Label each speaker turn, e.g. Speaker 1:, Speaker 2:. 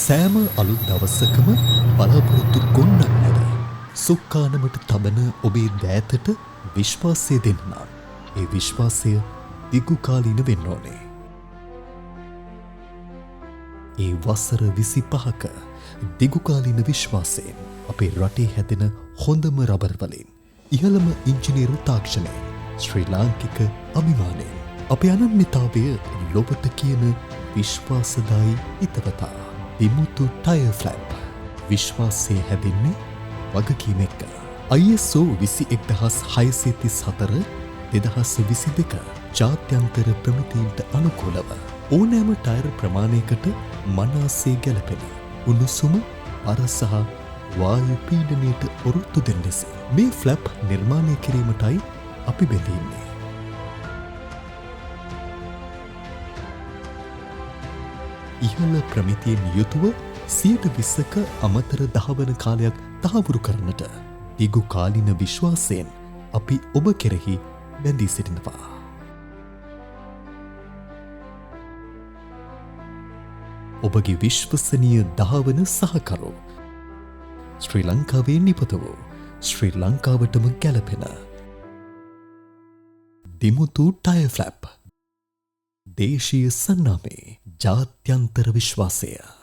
Speaker 1: සෑම අලුත් දවසකම බලාපොරොත්තු ගොන්නක් නැද සුක්කානමට තබන ඔබේ දෑතට විශ්වාසය දෙන්න. ඒ විශ්වාසය දිගුකාලීන වෙන්න ඕනේ. ඒ වසර 25ක දිගුකාලීන විශ්වාසයෙන් අපේ රටේ හැදෙන හොඳම රබර් වලින් ඉහළම ඉංජිනේරු තාක්ෂණයෙන් ශ්‍රී ලාංකික අභිමානයෙන් අපේ අනන්‍යතාවය ලොවට කියන විශ්වාසදායි හිතවතා දිමුතු ටයර් ෆ්ලැප්. විශ්වාසය හැදෙන්නේ වගකීම එක්ක. ISO 21634 2022 ජාත්‍යන්තර ප්‍රමිතීන්ට අනුකූලව ඕනෑම ටයර් ප්‍රමාණයකට මනාසේ ගැලපෙන උණුසුම අර සහ වායු පීඩනයට ඔරොත්තු දෙන ලෙස මේ ෆ්ලැප් නිර්මාණය කිරීමටයි අපි බැඳින්නේ. ඉහළ ප්‍රමිතියෙන් යුතුව 120ක අමතර දහවන කාලයක් තහවුරු කරනට දිගුකාලීන විශ්වාසයෙන් අපි ඔබ කෙරෙහි බැඳී සිටිනවා. ඔබගේ විශ්වසනීය දහවන සහකරු ශ්‍රී ලංකාවේ නිපත වූ ශ්‍රී ලංකාවටම ගැලපෙන දිමුතු ටයර් ෆ්ලැප්. දේශීය සන්නාමේ ජාත්‍යන්තර විශ්වාසය.